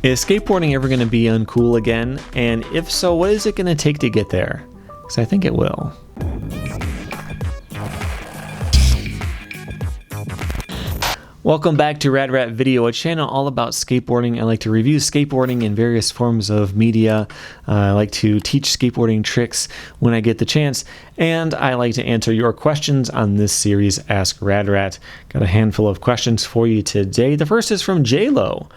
Is skateboarding ever going to be uncool again? And if so, what is it going to take to get there? Because I think it will. Welcome back to Rad Rat Video, a channel all about skateboarding. I like to review skateboarding in various forms of media. I like to teach skateboarding tricks when I get the chance, and I like to answer your questions on this series, Ask Rad Rat. Got a handful of questions for you today. The first is from J-Lo.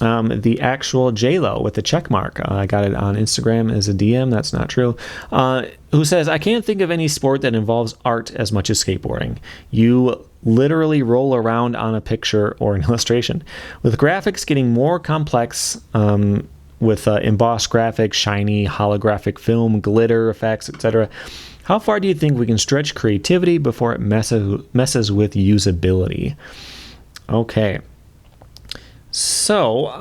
The actual J-Lo with the check mark. I got it on Instagram as a DM. That's not true. Who says, I can't think of any sport that involves art as much as skateboarding. You literally roll around on a picture or an illustration. With graphics getting more complex, with embossed graphics, shiny, holographic film, glitter effects, etc., how far do you think we can stretch creativity before it messes with usability? Okay. So,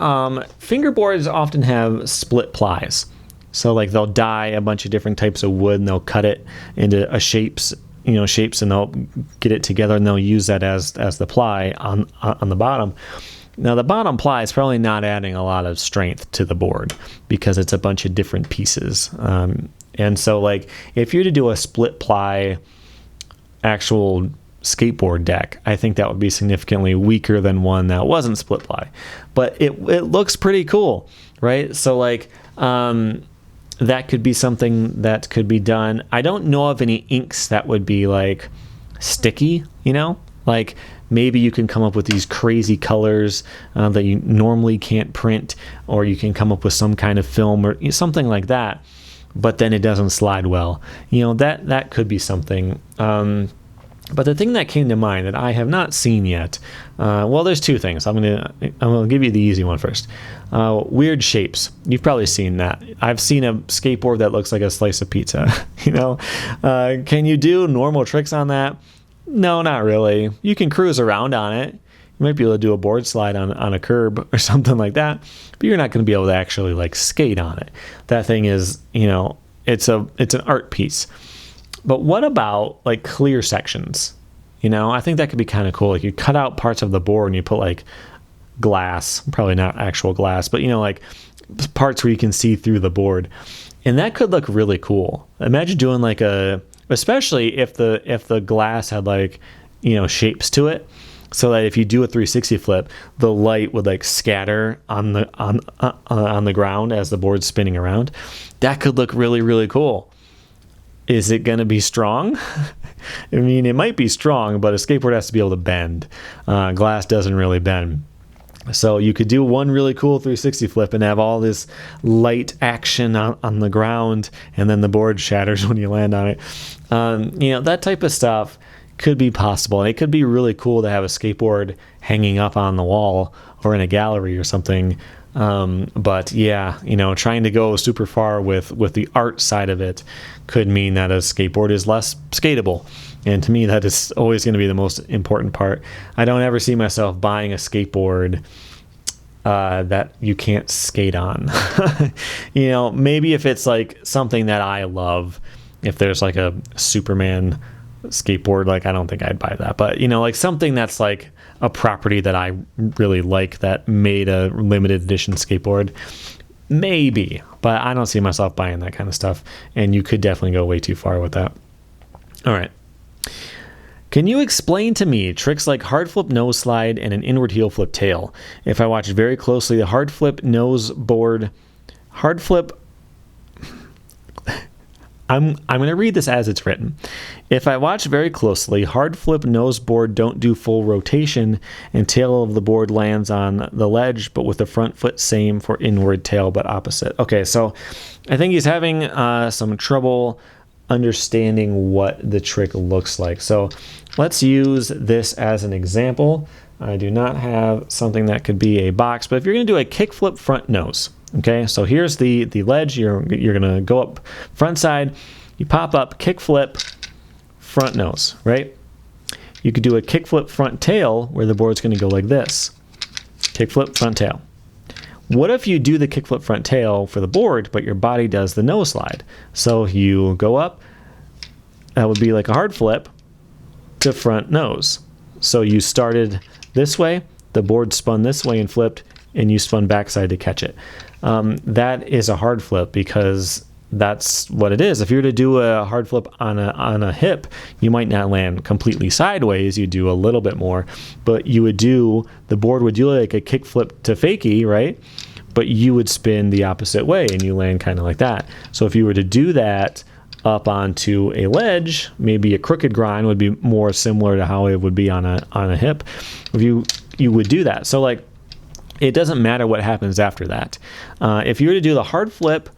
fingerboards often have split plies. So, like, they'll dye a bunch of different types of wood and they'll cut it into shapes, and they'll get it together and they'll use that as the ply on the bottom. Now, the bottom ply is probably not adding a lot of strength to the board because it's a bunch of different pieces. And so, like, if you're to do a split ply actual skateboard deck, I think that would be significantly weaker than one that wasn't split ply, but it looks pretty cool, right? So, like, that could be something that could be done. I don't know of any inks that would be like sticky, like maybe you can come up with these crazy colors that you normally can't print, or you can come up with some kind of film or something like that, but then it doesn't slide well. That could be something. But the thing that came to mind that I have not seen yet, well, there's two things. I'm gonna give you the easy one first. Weird shapes. You've probably seen that. I've seen a skateboard that looks like a slice of pizza. Can you do normal tricks on that? No, not really. You can cruise around on it. You might be able to do a board slide on a curb or something like that, but you're not going to be able to actually like skate on it. That thing is, it's an art piece. But what about like clear sections? I think that could be kind of cool. Like you cut out parts of the board and you put like glass, probably not actual glass, but like parts where you can see through the board. And that could look really cool. Imagine doing like especially if the glass had like, shapes to it, so that if you do a 360 flip, the light would like scatter on the ground as the board's spinning around. That could look really, really cool. Is it going to be strong? I mean, it might be strong, but a skateboard has to be able to bend. Glass doesn't really bend. So you could do one really cool 360 flip and have all this light action on the ground, and then the board shatters when you land on it. That type of stuff could be possible. And it could be really cool to have a skateboard hanging up on the wall or in a gallery or something. But yeah, trying to go super far with the art side of it could mean that a skateboard is less skatable. And to me, that is always going to be the most important part. I don't ever see myself buying a skateboard that you can't skate on. Maybe if it's like something that I love, if there's like a Superman skateboard, like I don't think I'd buy that. But like something that's like a property that I really like that made a limited edition skateboard, maybe, but I don't see myself buying that kind of stuff, and you could definitely go way too far with that. All right. Can you explain to me tricks like hardflip nose slide and an inward heel flip tail? If I watch very closely, the hardflip nose board, hardflip, I'm going to read this as it's written. If I watch very closely, hard flip nose board don't do full rotation and tail of the board lands on the ledge, but with the front foot same for inward tail, but opposite. Okay, so I think he's having some trouble understanding what the trick looks like. So let's use this as an example. I do not have something that could be a box, but if you're going to do a kickflip front nose, okay, so here's the ledge. You're going to go up front side. You pop up, kickflip, front nose, right? You could do a kickflip front tail where the board's going to go like this. Kickflip front tail. What if you do the kickflip front tail for the board, but your body does the nose slide? So you go up. That would be like a hard flip to front nose. So you started this way, the board spun this way and flipped. and you spun backside to catch it. That is a hard flip because that's what it is. If you were to do a hard flip on a hip, you might not land completely sideways. You do a little bit more, but the board would do like a kick flip to fakie, right? But you would spin the opposite way and you land kind of like that. So if you were to do that up onto a ledge, maybe a crooked grind would be more similar to how it would be on a hip. If you would do that. So like, it doesn't matter what happens after that. If you were to do the hard flip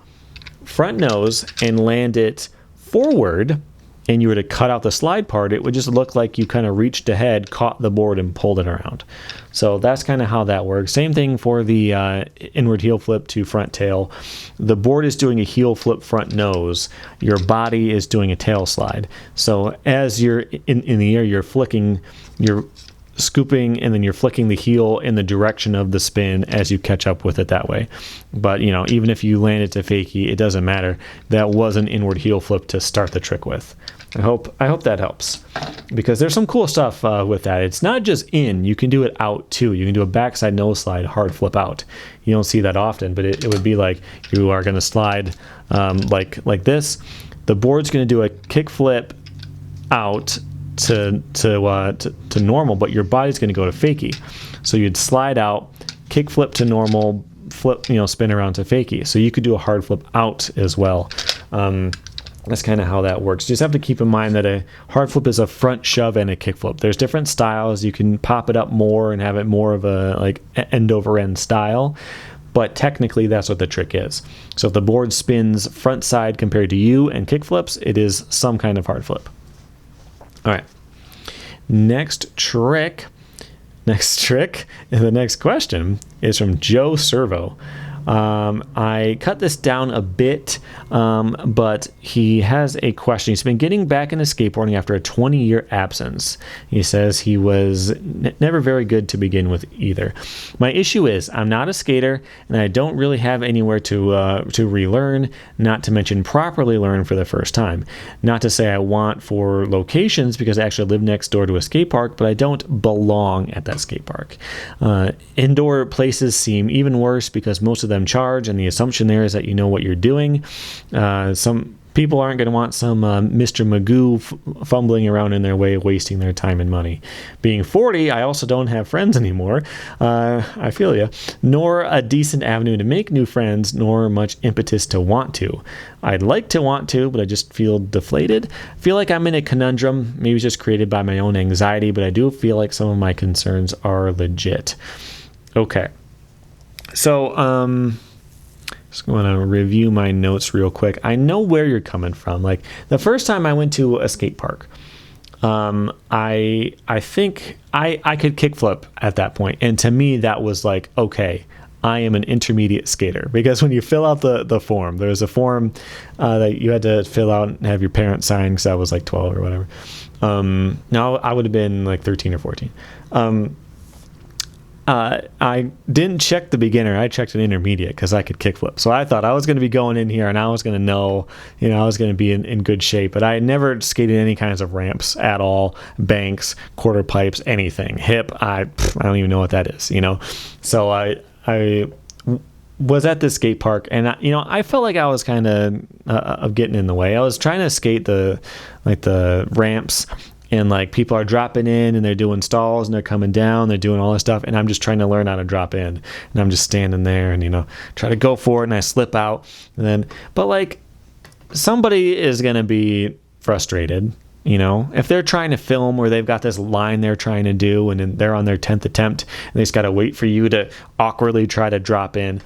front nose and land it forward and you were to cut out the slide part, it would just look like you kind of reached ahead, caught the board, and pulled it around. So that's kind of how that works. Same thing for the inward heel flip to front tail. The board is doing a heel flip front nose. Your body is doing a tail slide. So as you're in the air, you're scooping, and then you're flicking the heel in the direction of the spin as you catch up with it that way. But even if you land it to fakie, it doesn't matter. That was an inward heel flip to start the trick with. I hope that helps, because there's some cool stuff with that. It's not just in, you can do it out too. You can do a backside nose slide hard flip out. You don't see that often, but it would be like you are going to slide like this. The board's going to do a kick flip out to normal, but your body's going to go to fakie. So you'd slide out, kick flip to normal, flip, spin around to fakie. So you could do a hard flip out as well. That's kind of how that works. You just have to keep in mind that a hard flip is a front shove and a kick flip. There's different styles. You can pop it up more and have it more of a like end over end style, but technically that's what the trick is. So if the board spins front side compared to you and kick flips, it is some kind of hard flip. All right, next trick, and the next question is from Joe Servo. I cut this down a bit, but he has a question. He's been getting back into skateboarding after a 20-year absence. He says he was never very good to begin with either. My issue is I'm not a skater, and I don't really have anywhere to relearn, not to mention properly learn for the first time. Not to say I want for locations, because I actually live next door to a skate park, but I don't belong at that skate park. Indoor places seem even worse because most of them charge, and the assumption there is that you know what you're doing. Some people aren't going to want some Mr. Magoo fumbling around in their way, wasting their time and money. Being 40, I also don't have friends anymore. I feel ya. Nor a decent avenue to make new friends, nor much impetus to want to. I'd like to want to, but I just feel deflated. I feel like I'm in a conundrum, maybe just created by my own anxiety, but I do feel like some of my concerns are legit. Okay. So, just going to review my notes real quick. I know where you're coming from. Like the first time I went to a skate park, I think I could kickflip at that point, and to me that was like, okay, I am an intermediate skater. Because when you fill out the form, there was a form that you had to fill out and have your parents sign, because I was like 12 or whatever. Now I would have been like 13 or 14. I didn't check the beginner. I checked an intermediate because I could kickflip. So I thought I was going to be going in here and I was going to know, I was going to be in good shape. But I never skated any kinds of ramps at all, banks, quarter pipes, anything. Hip, I don't even know what that is, So I was at the skate park, and I felt like I was kind of getting in the way. I was trying to skate the ramps. And like people are dropping in and they're doing stalls and they're coming down, they're doing all this stuff. And I'm just trying to learn how to drop in. And I'm just standing there and, try to go for it. And I slip out. But like somebody is going to be frustrated, if they're trying to film or they've got this line they're trying to do and then they're on their 10th attempt and they just got to wait for you to awkwardly try to drop in.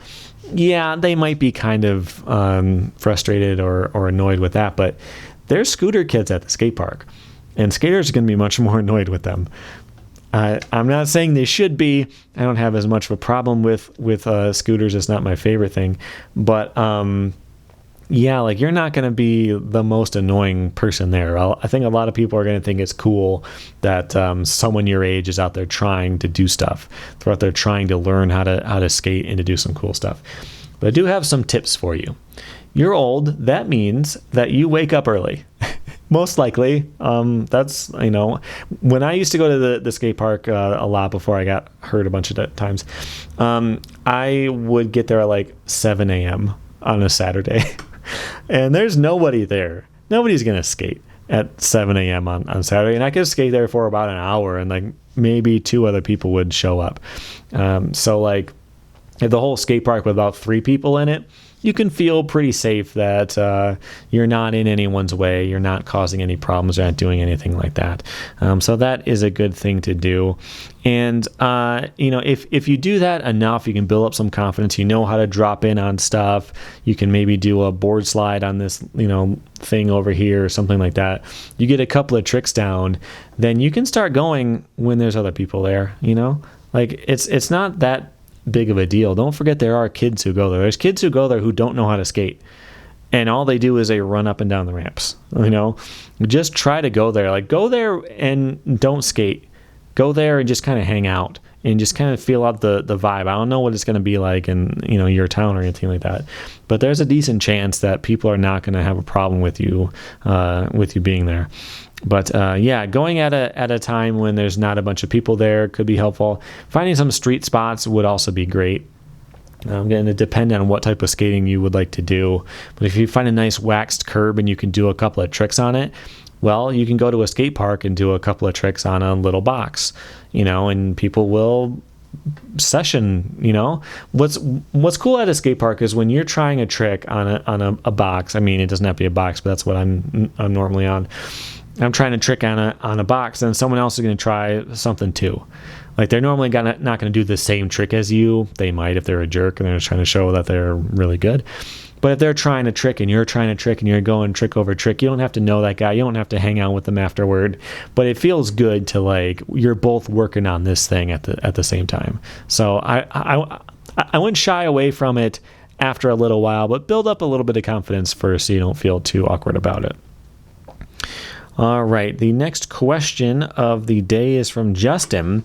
Yeah, they might be kind of frustrated or annoyed with that. But there's scooter kids at the skate park. And skaters are going to be much more annoyed with them. I'm not saying they should be. I don't have as much of a problem with scooters. It's not my favorite thing. But yeah, like you're not going to be the most annoying person there. I think a lot of people are going to think it's cool that someone your age is out there trying to do stuff. They're out there trying to learn how to skate and to do some cool stuff. But I do have some tips for you. You're old. That means that you wake up early. Most likely. That's, when I used to go to the skate park a lot before I got hurt a bunch of times, I would get there at like 7 a.m. on a Saturday, and there's nobody there. Nobody's going to skate at 7 a.m. on Saturday, and I could skate there for about an hour, and like maybe 2 other people would show up. So like if the whole skate park with about 3 people in it, you can feel pretty safe that you're not in anyone's way, you're not causing any problems, you're not doing anything like that. So that is a good thing to do. And, if you do that enough, you can build up some confidence. You know how to drop in on stuff. You can maybe do a board slide on this, thing over here or something like that. You get a couple of tricks down, then you can start going when there's other people there, Like, it's not that big of a deal. Don't forget there are kids who go there. There's kids who go there who don't know how to skate, and all they do is they run up and down the ramps. Just try to go there. Like, go there and don't skate. Go there and just kind of hang out and just kind of feel out the vibe. I don't know what it's going to be like in your town or anything like that, but there's a decent chance that people are not going to have a problem with you being there. But going at a time when there's not a bunch of people there could be helpful. Finding some street spots would also be great. Going to depend on what type of skating you would like to do. But if you find a nice waxed curb and you can do a couple of tricks on it, well, you can go to a skate park and do a couple of tricks on a little box, and people will session. What's cool at a skate park is when you're trying a trick on a box. I mean, it doesn't have to be a box, but that's what I'm normally on. I'm trying to trick on a box, and someone else is going to try something too. Like, they're normally not going to do the same trick as you. They might if they're a jerk and they're just trying to show that they're really good. But if they're trying to trick and you're trying to trick and you're going trick over trick, you don't have to know that guy. You don't have to hang out with them afterward. But it feels good to, like, you're both working on this thing at the same time. So I wouldn't shy away from it after a little while, but build up a little bit of confidence first so you don't feel too awkward about it. All right, the next question of the day is from Justin,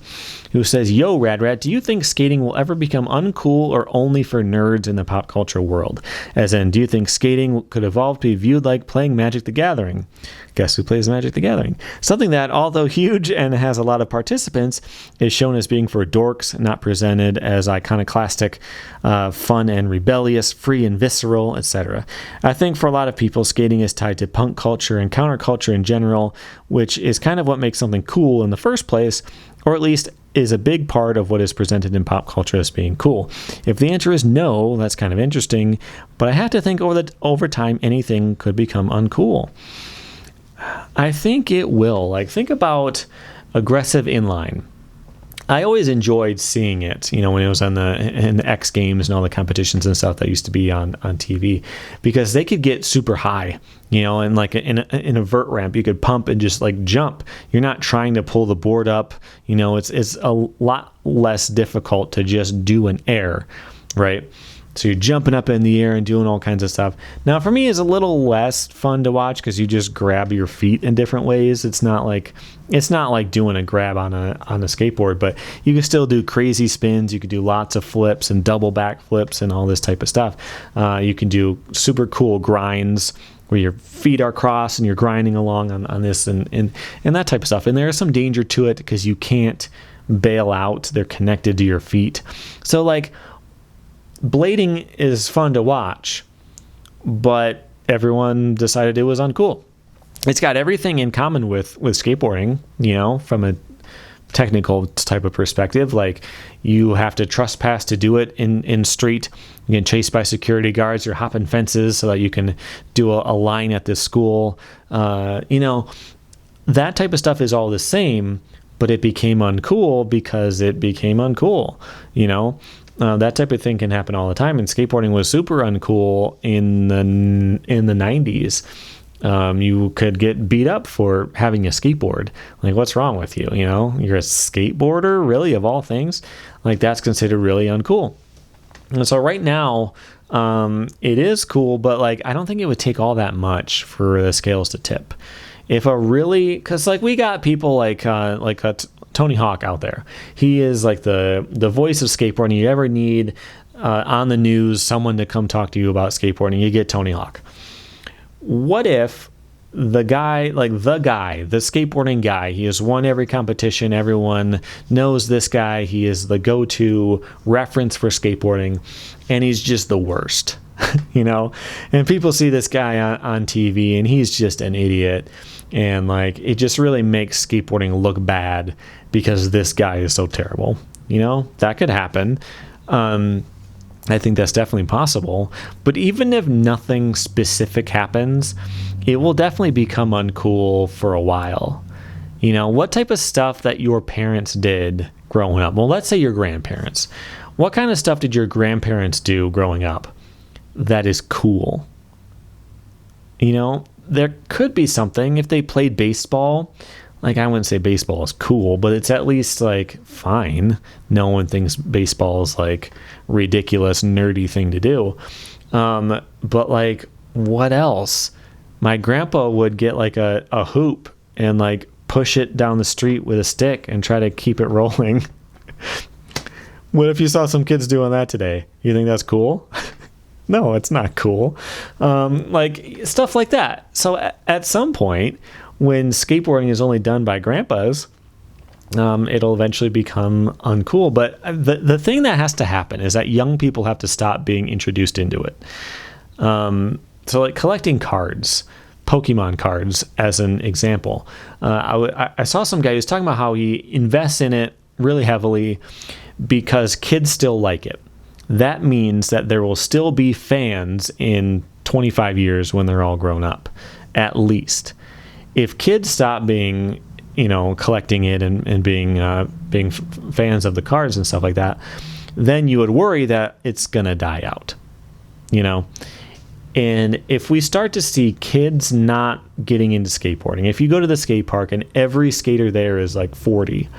who says, Yo, Rad, do you think skating will ever become uncool or only for nerds in the pop culture world? As in, do you think skating could evolve to be viewed like playing Magic the Gathering? Guess who plays Magic the Gathering? Something that, although huge and has a lot of participants, is shown as being for dorks, not presented as iconoclastic, fun and rebellious, free and visceral, etc. I think for a lot of people, skating is tied to punk culture and counterculture in general, which is kind of what makes something cool in the first place, or at least is a big part of what is presented in pop culture as being cool. If the answer is no, that's kind of interesting, but I have to think over time anything could become uncool. I think it will. Like, think about aggressive inline. I always enjoyed seeing it, when it was in the X Games and all the competitions and stuff that used to be on TV, because they could get super high, and like in a vert ramp, you could pump and just like jump. You're not trying to pull the board up, it's a lot less difficult to just do an air, right? So you're jumping up in the air and doing all kinds of stuff. Now, for me, it's a little less fun to watch because you just grab your feet in different ways. It's not like doing a grab on a skateboard, but you can still do crazy spins. You can do lots of flips and double back flips and all this type of stuff. You can do super cool grinds where your feet are crossed and you're grinding along on this and that type of stuff. And there is some danger to it because you can't bail out. They're connected to your feet. So like, blading is fun to watch, but everyone decided it was uncool. It's got everything in common with skateboarding, from a technical type of perspective. Like, you have to trespass to do it in street. You get chased by security guards. You're hopping fences so that you can do a line at this school. That type of stuff is all the same, but it became uncool because it became uncool, that type of thing can happen all the time, and skateboarding was super uncool in the 90s. You could get beat up for having a skateboard. Like, what's wrong with you? You're a skateboarder, really, of all things? Like, that's considered really uncool. And so right now, it is cool, but like, I don't think it would take all that much for the scales to tip. Because like, we got people like Tony Hawk out there. He is like the voice of skateboarding. You ever need on the news someone to come talk to you about skateboarding, you get Tony Hawk. What if the guy, the skateboarding guy, he has won every competition. Everyone knows this guy. He is the go-to reference for skateboarding, and he's just the worst, you know? And people see this guy on TV, and he's just an idiot. And like, it just really makes skateboarding look bad because this guy is so terrible. You know, that could happen. I think that's definitely possible. But even if nothing specific happens, it will definitely become uncool for a while. You know, what type of stuff that your parents did growing up? Well, let's say your grandparents. What kind of stuff did your grandparents do growing up that is cool? You know, there could be something if they played baseball. Like, I wouldn't say baseball is cool, but it's at least like fine. No one thinks baseball is like ridiculous, nerdy thing to do. But like, what else? My grandpa would get like a hoop and like push it down the street with a stick and try to keep it rolling. What if you saw some kids doing that today? You think that's cool? No, it's not cool. Like stuff like that. So at some point, when skateboarding is only done by grandpas, it'll eventually become uncool. But the thing that has to happen is that young people have to stop being introduced into it. So like collecting cards, Pokemon cards as an example. I saw some guy who was talking about how he invests in it really heavily because kids still like it. That means that there will still be fans in 25 years when they're all grown up, at least. If kids stop being, you know, collecting it and being fans of the cards and stuff like that, then you would worry that it's going to die out, you know. And if we start to see kids not getting into skateboarding, if you go to the skate park and every skater there is like 40,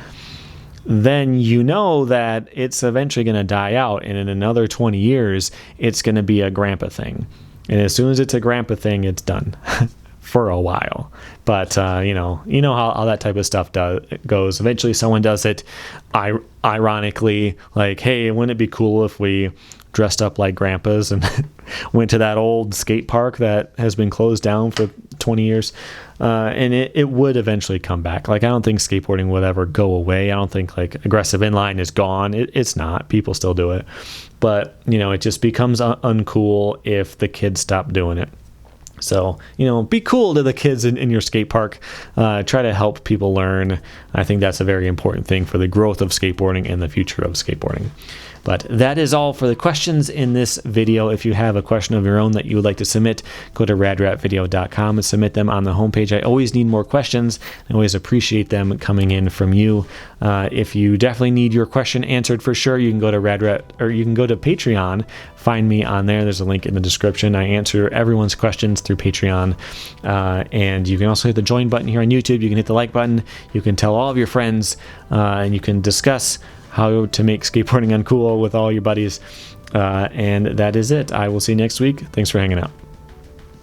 then you know that it's eventually going to die out. And in another 20 years, it's going to be a grandpa thing. And as soon as it's a grandpa thing, it's done for a while. But, you know how that type of stuff goes. Eventually someone does it ironically, like, hey, wouldn't it be cool if we dressed up like grandpas and went to that old skate park that has been closed down for 20 years. And it would eventually come back. Like, I don't think skateboarding would ever go away. I don't think like aggressive inline is gone. It's not. People still do it. But, you know, it just becomes uncool if the kids stop doing it. So, you know, be cool to the kids in your skate park. Try to help people learn. I think that's a very important thing for the growth of skateboarding and the future of skateboarding. But that is all for the questions in this video. If you have a question of your own that you would like to submit, go to radratvideo.com and submit them on the homepage. I always need more questions. I always appreciate them coming in from you. If you definitely need your question answered for sure, you can go to you can go to Patreon. Find me on there. There's a link in the description. I answer everyone's questions through Patreon. And you can also hit the join button here on YouTube. You can hit the like button. You can tell all of your friends, and you can discuss how to make skateboarding uncool with all your buddies. And that is it. I will see you next week. Thanks for hanging out.